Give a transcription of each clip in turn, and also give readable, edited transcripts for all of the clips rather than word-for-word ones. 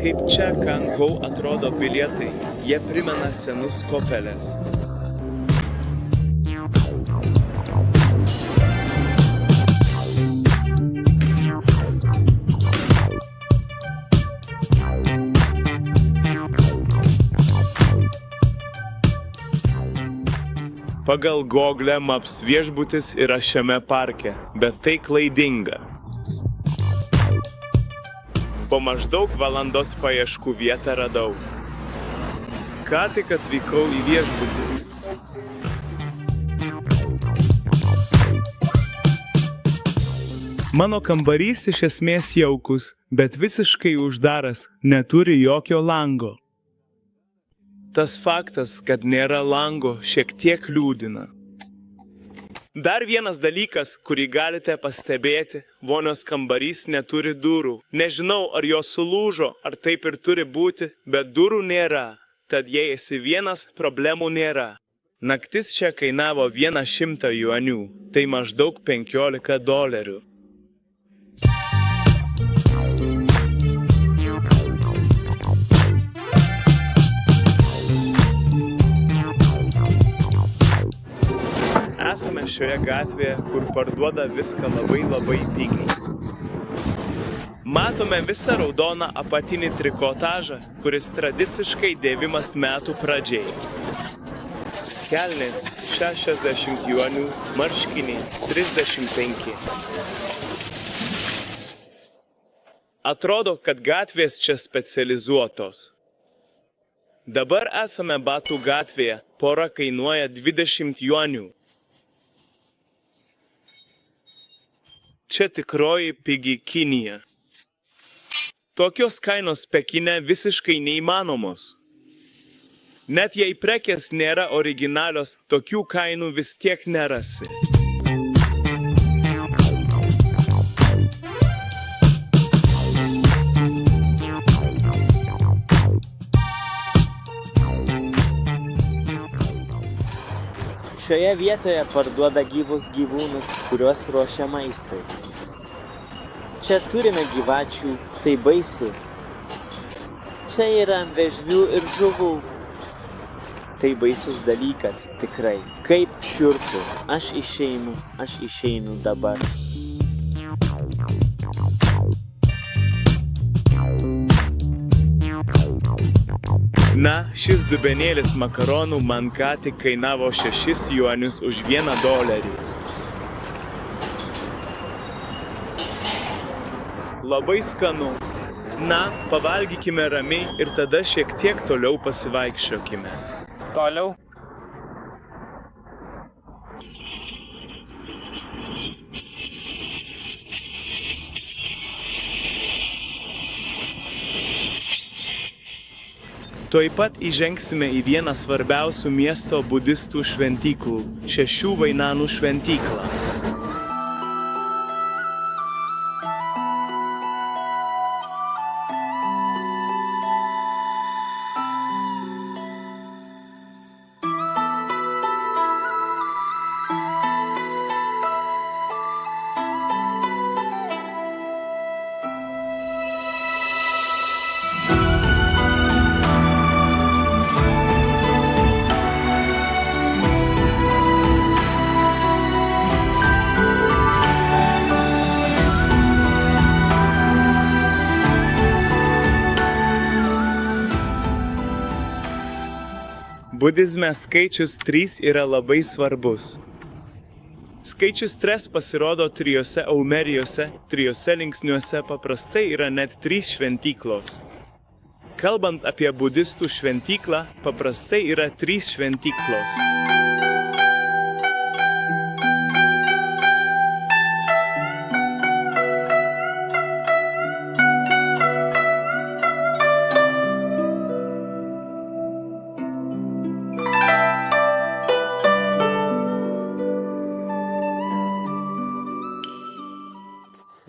Kaip čia Kang-Ho atrodo bilietai, jie primena senus kopeles. Pagal Google Maps viešbutis yra šiame parke, bet tai klaidinga. Po maždaug valandos paieškų vietą radau. Ką tik atvykau į viešbutį. Mano kambarys iš esmės jaukus, bet visiškai uždaras, neturi jokio lango. Tas faktas, kad nėra lango, šiek tiek liūdina. Dar vienas dalykas, kurį galite pastebėti, vonios kambarys neturi durų. Nežinau, ar jos sulūžo, ar taip ir turi būti, bet durų nėra. Tad jei esi vienas, problemų nėra. Naktis čia kainavo 100 juanių, tai maždaug $15. Esame šioje gatvėje, kur parduoda viską labai pigiai. Matome visą raudoną apatinį trikotažą, kuris tradiciškai dėvimas metų pradžiai. Kelnės 60 juanių, marškiniai 35. Atrodo, kad gatvės čia specializuotos. Dabar esame batų gatvėje, pora kainuoja 20 juanių. Čia tikroji pigi Kinija. Tokios kainos Pekine visiškai neįmanomos. Net jei prekės nėra originalios, tokių kainų vis tiek nerasi. Šioje vietoje parduoda gyvus gyvūnus, kuriuos ruošia maistui. Čia turime gyvačių, tai baisu. Čia yra vežlių ir žuvų. Tai baisus dalykas, tikrai. Kaip šiurpu. Aš išeinu dabar. Na, šis dubenėlis makaronų man ką tik kainavo 6 juanius už $1. Labai skanu. Na, pavalgykime ramiai ir tada šiek tiek toliau pasivaikščiokime. Toliau. Tuoj pat įžengsime į vieną svarbiausių miesto budistų šventyklų – 6 Vainanų šventyklą. Budizme skaičius 3 yra labai svarbus. Skaičius 3 pasirodo 3 aumerijose, 3 linksniuose paprastai yra net 3 šventyklos. Kalbant apie budistų šventyklą, paprastai yra 3 šventyklos.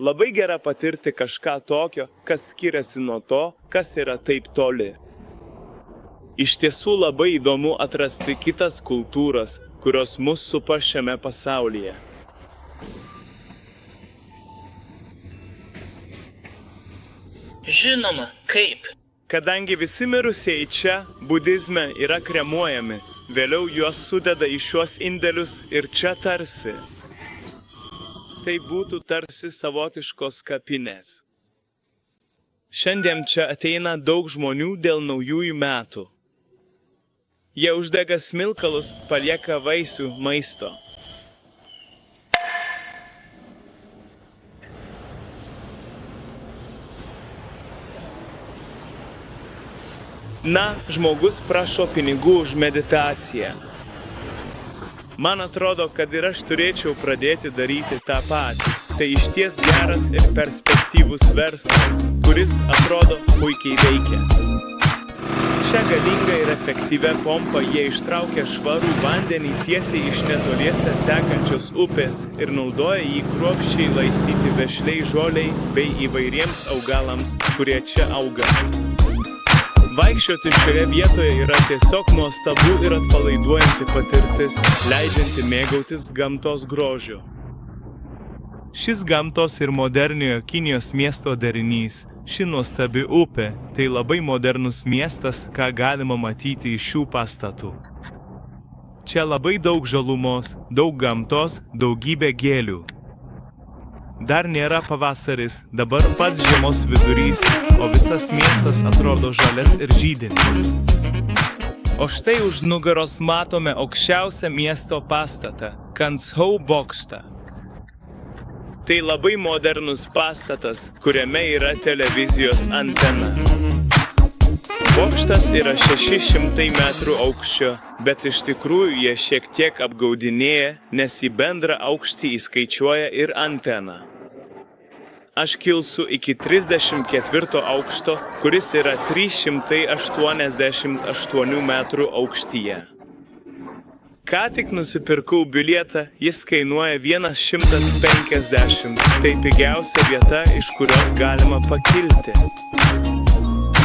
Labai gera patirti kažką tokio, kas skiriasi nuo to, kas yra taip toli. Iš tiesų labai įdomu atrasti kitas kultūras, kurios mus supa šiame pasaulyje. Žinoma, kaip. Kadangi visi mirusieji čia, budizme, yra kremuojami, vėliau juos sudeda į šiuos indelius ir čia tarsi. Tai būtų tarsi savotiškos kapinės. Šiandien čia ateina daug žmonių dėl naujųjų metų. Jie uždega smilkalus, palieka vaisių, maisto. Na, žmogus prašo pinigų už meditaciją. Man atrodo, kad ir aš turėčiau pradėti daryti tą patį. Tai išties geras ir perspektyvus verslas, kuris, atrodo, puikiai veikia. Šią galingą ir efektyvę pompą jie ištraukia švarų vandenį tiesiai iš netoliese tekančios upės ir naudoja jį kruopščiai laistyti vešliai žoliai bei įvairiems augalams, kurie čia auga. Vaikščioti šioje vietoje yra tiesiog nuostabu ir atpalaiduojanti patirtis, leidžianti mėgautis gamtos grožiu. Šis gamtos ir moderniojo Kinijos miesto derinys, ši nuostabi upė, tai labai modernus miestas, ką galima matyti iš šių pastatų. Čia labai daug žalumos, daug gamtos, daugybė gėlių. Dar nėra pavasaris, dabar pats žiemos vidurys, o visas miestas atrodo žalias ir žydintis. O štai už nugaros matome aukščiausią miesto pastatą – Kanshou bokštą. Tai labai modernus pastatas, kuriame yra televizijos antena. Bokštas yra 600 metrų aukščio, bet iš tikrųjų jie šiek tiek apgaudinėja, nes į bendrą aukštį įskaičiuoja ir anteną. Aš kilsiu iki 34 aukšto, kuris yra 388 metrų aukštyje. Ką tik nusipirkau bilietą, jis kainuoja 150, tai pigiausia vieta, iš kurios galima pakilti.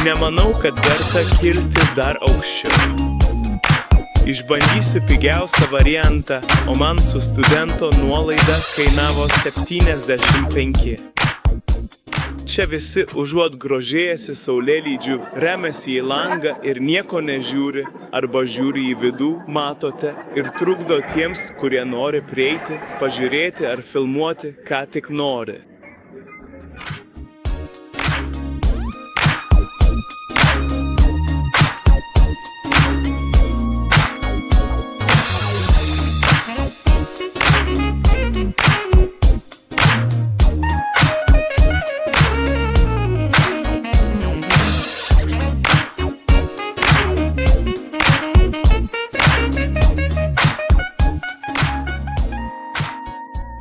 Nemanau, kad verta kilti dar aukščiau. Išbandysiu pigiausią variantą, o man su studento nuolaida kainavo 75. Čia visi užuot grožėjasi saulėlydžiu, remiasi į langą ir nieko nežiūri, arba žiūri į vidų, matote, ir trukdo tiems, kurie nori prieiti, pažiūrėti ar filmuoti, ką tik nori.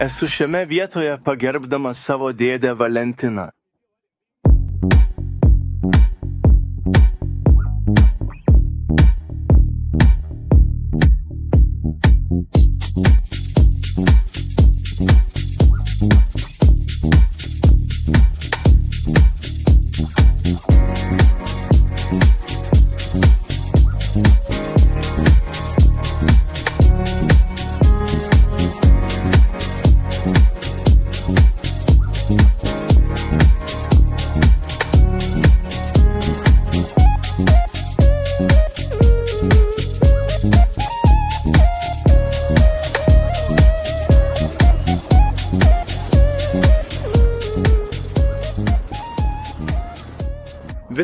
Esu šiame vietoje pagerbdamas savo dėdę Valentiną.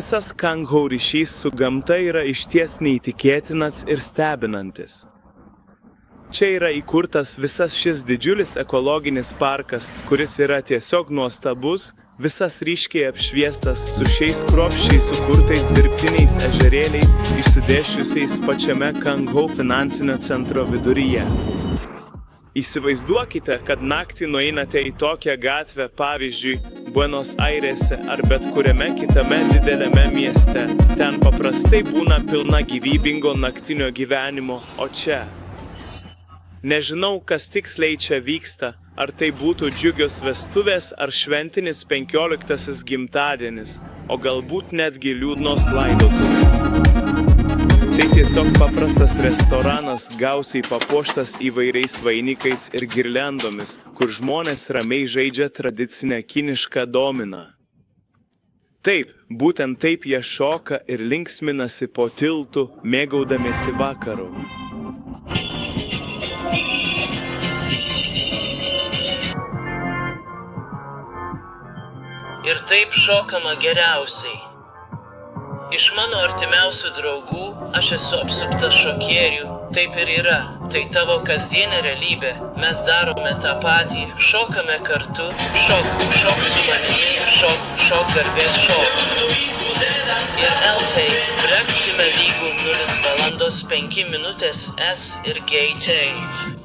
Visas Kanghou ryšys su gamta yra išties neįtikėtinas ir stebinantis. Čia yra įkurtas visas šis didžiulis ekologinis parkas, kuris yra tiesiog nuostabus, visas ryškiai apšviestas su šiais kruopščiai sukurtais dirbtiniais ežerėliais, išsidėsčiusiais pačiame Kanghou finansinio centro viduryje. Įsivaizduokite, kad naktį nueinate į tokią gatvę, pavyzdžiui, Buenos Airėse ar bet kuriame kitame dideliame mieste. Ten paprastai būna pilna gyvybingo naktinio gyvenimo, o čia. Nežinau, kas tiksliai čia vyksta, ar tai būtų džiugios vestuvės ar šventinis 15 gimtadienis, o galbūt netgi liūdnos laidotuvės. Tai tiesiog paprastas restoranas, gausiai papuoštas įvairiais vainikais ir girliandomis, kur žmonės ramiai žaidžia tradicinę kinišką dominą. Taip, būtent taip jie šoka ir linksminasi po tiltu, mėgaudamiesi vakaru. Ir taip šokama geriausiai. Iš mano artimiausių draugų aš esu apsuptas šokierių, taip ir yra, tai tavo kasdienė realybė, mes darome tą patį, šokame kartu, šok su manimi, šok garbės šok. Ir LT, brektime lygų 0 valandos 5 minutės S ir G tape.